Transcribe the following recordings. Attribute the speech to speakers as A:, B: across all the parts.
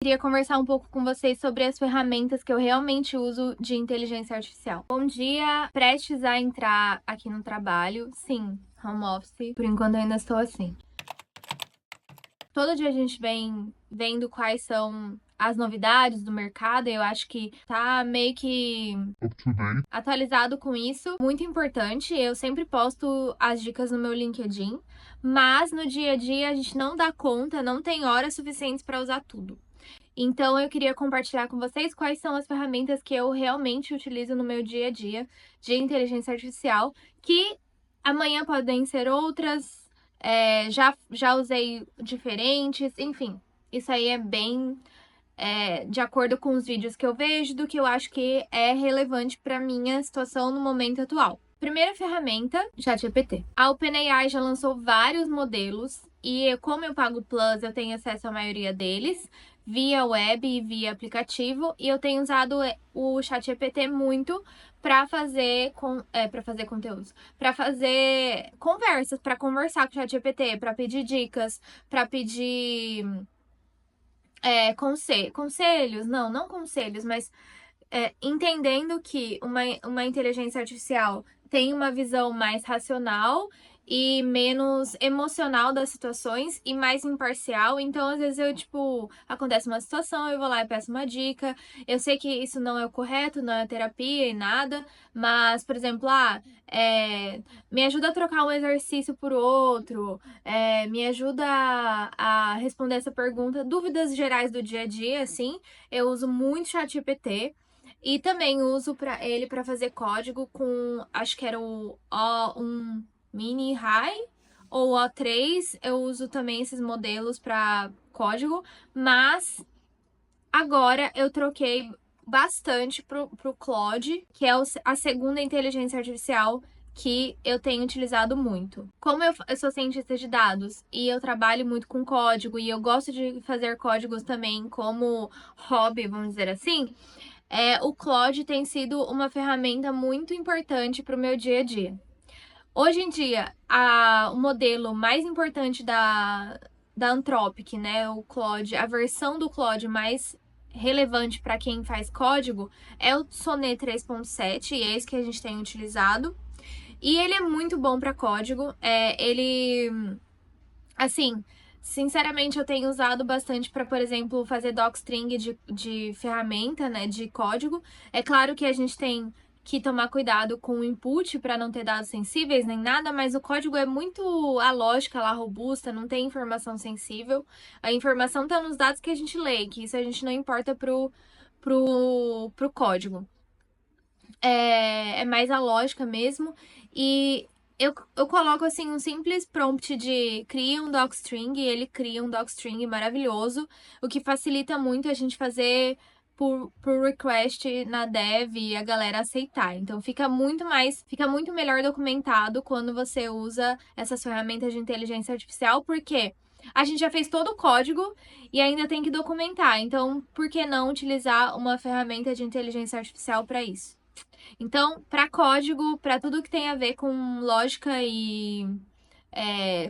A: Queria conversar um pouco com vocês sobre as ferramentas que eu realmente uso de inteligência artificial. Bom dia, prestes a entrar aqui no trabalho. Sim, home office. Por enquanto eu ainda estou assim. Todo dia a gente vem vendo quais são as novidades do mercado, eu acho que tá meio que atualizado com isso. Muito importante, eu sempre posto as dicas no meu LinkedIn, mas no dia a dia a gente não dá conta, não tem horas suficientes para usar tudo. Então eu queria compartilhar com vocês quais são as ferramentas que eu realmente utilizo no meu dia a dia de inteligência artificial, que amanhã podem ser outras, já usei diferentes, enfim. Isso aí é bem de acordo com os vídeos que eu vejo, do que eu acho que é relevante para minha situação no momento atual. Primeira ferramenta, ChatGPT. A OpenAI já lançou vários modelos e como eu pago Plus, eu tenho acesso à maioria deles via web e via aplicativo, e eu tenho usado o ChatGPT muito para fazer conteúdos, para fazer conversas, para conversar com o ChatGPT, para pedir dicas, para pedir conselhos, não conselhos, mas entendendo que uma inteligência artificial tem uma visão mais racional e menos emocional das situações e mais imparcial. Então, às vezes, acontece uma situação, eu vou lá e peço uma dica. Eu sei que isso não é o correto, não é terapia e nada, mas, por exemplo, me ajuda a trocar um exercício por outro, me ajuda a responder essa pergunta, dúvidas gerais do dia a dia, assim. Eu uso muito ChatGPT. E também uso ele para fazer código com, acho que era o O1 Mini High ou O3. Eu uso também esses modelos para código, mas agora eu troquei bastante pro Claude, que é a segunda inteligência artificial que eu tenho utilizado muito. Como eu sou cientista de dados e eu trabalho muito com código e eu gosto de fazer códigos também como hobby, vamos dizer assim, o Claude tem sido uma ferramenta muito importante para o meu dia a dia. Hoje em dia, o modelo mais importante da Anthropic, né, o Claude, a versão do Claude mais relevante para quem faz código é o Sonnet 3.7, e é esse que a gente tem utilizado. E ele é muito bom para código. Sinceramente, eu tenho usado bastante para, por exemplo, fazer docstring de ferramenta, né, de código. É claro que a gente tem que tomar cuidado com o input para não ter dados sensíveis nem nada, mas o código é muito a lógica lá robusta, não tem informação sensível. A informação está nos dados que a gente lê, que isso a gente não importa pro código. É mais a lógica mesmo. E eu coloco assim um simples prompt de cria um docstring e ele cria um docstring maravilhoso, o que facilita muito a gente fazer por request na dev e a galera aceitar. Então fica muito melhor documentado quando você usa essas ferramentas de inteligência artificial, porque a gente já fez todo o código e ainda tem que documentar. Então, por que não utilizar uma ferramenta de inteligência artificial para isso? Então, para código, para tudo que tem a ver com lógica e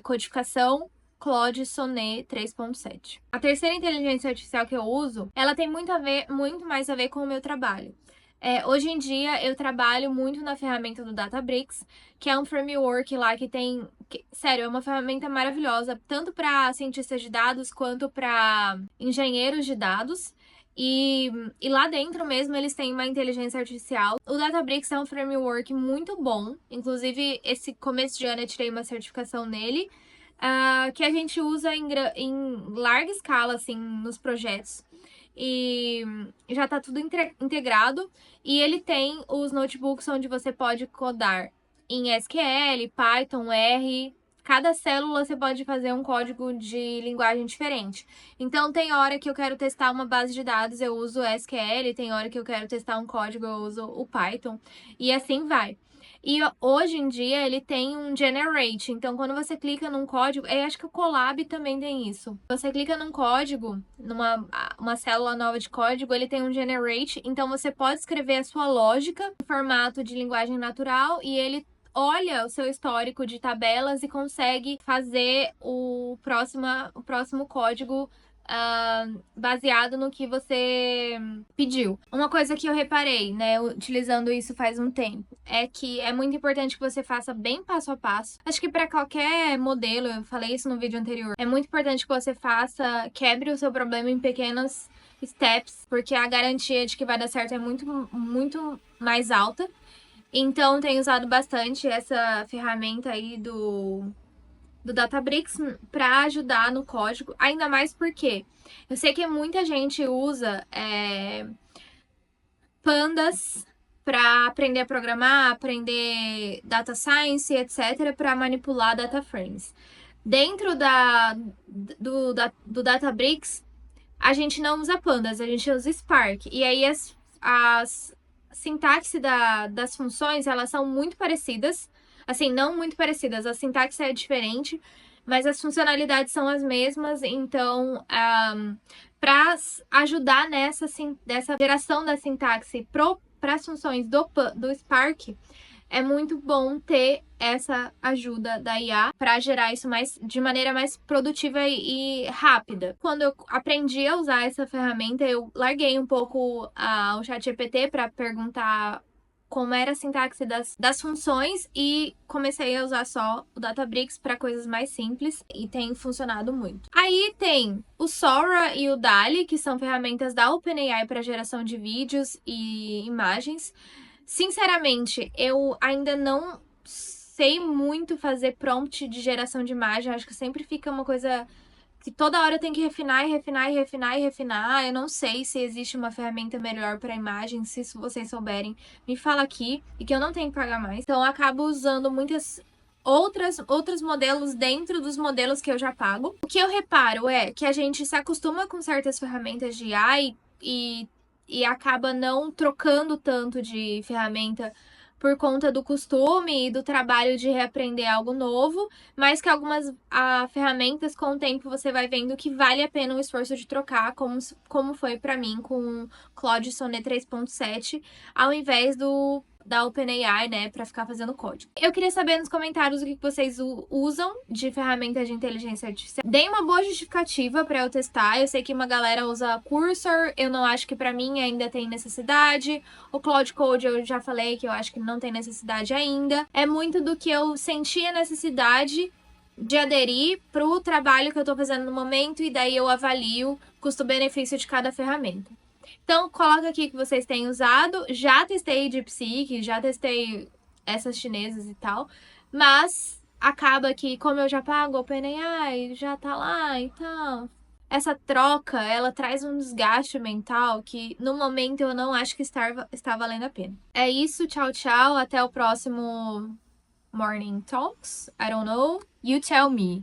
A: codificação, Claude Sonnet 3.7. A terceira inteligência artificial que eu uso, ela tem muito mais a ver com o meu trabalho. Hoje em dia, eu trabalho muito na ferramenta do Databricks, que é um framework lá sério, é uma ferramenta maravilhosa, tanto para cientistas de dados quanto para engenheiros de dados. E lá dentro mesmo eles têm uma inteligência artificial. O Databricks é um framework muito bom. Inclusive, esse começo de ano eu tirei uma certificação nele, que a gente usa em larga escala, assim, nos projetos. E já tá tudo integrado. E ele tem os notebooks onde você pode codar em SQL, Python, R. Cada célula você pode fazer um código de linguagem diferente. Então, tem hora que eu quero testar uma base de dados, eu uso SQL. Tem hora que eu quero testar um código, eu uso o Python. E assim vai. E hoje em dia ele tem um generate. Então, quando você clica num código, eu acho que o Colab também tem isso. Você clica num código, uma célula nova de código, ele tem um generate. Então, você pode escrever a sua lógica em formato de linguagem natural e ele olha o seu histórico de tabelas e consegue fazer o próximo código baseado no que você pediu. Uma coisa que eu reparei, né, utilizando isso faz um tempo, é que é muito importante que você faça bem passo a passo. Acho que para qualquer modelo, eu falei isso no vídeo anterior, é muito importante que você quebre o seu problema em pequenos steps, porque a garantia de que vai dar certo é muito, muito mais alta. Então, tenho usado bastante essa ferramenta aí do Databricks para ajudar no código, ainda mais porque eu sei que muita gente usa pandas para aprender a programar, aprender data science, etc, para manipular data frames. Dentro do Databricks, a gente não usa pandas, a gente usa Spark. E aí as sintaxe das funções, elas são muito parecidas. Assim, não muito parecidas, a sintaxe é diferente, mas as funcionalidades são as mesmas. Então, para ajudar dessa geração da sintaxe para as funções do Spark, é muito bom ter essa ajuda da IA para gerar isso de maneira mais produtiva e rápida. Quando eu aprendi a usar essa ferramenta, eu larguei um pouco o ChatGPT para perguntar como era a sintaxe das funções e comecei a usar só o Databricks para coisas mais simples e tem funcionado muito. Aí tem o Sora e o DALL-E, que são ferramentas da OpenAI para geração de vídeos e imagens. Sinceramente, eu ainda não sei muito fazer prompt de geração de imagem. Acho que sempre fica uma coisa que toda hora eu tenho que refinar e refinar e refinar e refinar. Eu não sei se existe uma ferramenta melhor para imagem. Se vocês souberem, me fala aqui. E que eu não tenho que pagar mais. Então, eu acabo usando muitas outros modelos dentro dos modelos que eu já pago. O que eu reparo é que a gente se acostuma com certas ferramentas de AI e acaba não trocando tanto de ferramenta por conta do costume e do trabalho de reaprender algo novo, mas que algumas ferramentas, com o tempo, você vai vendo que vale a pena o esforço de trocar, como foi para mim com o Claude Sonnet 3.7, ao invés da OpenAI, né, para ficar fazendo código. Eu queria saber nos comentários o que vocês usam de ferramentas de inteligência artificial. Deem uma boa justificativa para eu testar. Eu sei que uma galera usa Cursor, eu não acho que para mim ainda tem necessidade. O Claude Code eu já falei que eu acho que não tem necessidade ainda. É muito do que eu senti a necessidade de aderir pro trabalho que eu tô fazendo no momento e daí eu avalio custo-benefício de cada ferramenta. Então, coloca aqui que vocês têm usado. Já testei DeepSeek, já testei essas chinesas e tal. Mas acaba que, como eu já pago o OpenAI, já tá lá e tal. Essa troca, ela traz um desgaste mental que, no momento, eu não acho que está valendo a pena. É isso, tchau, tchau. Até o próximo Morning Talks. I don't know. You tell me.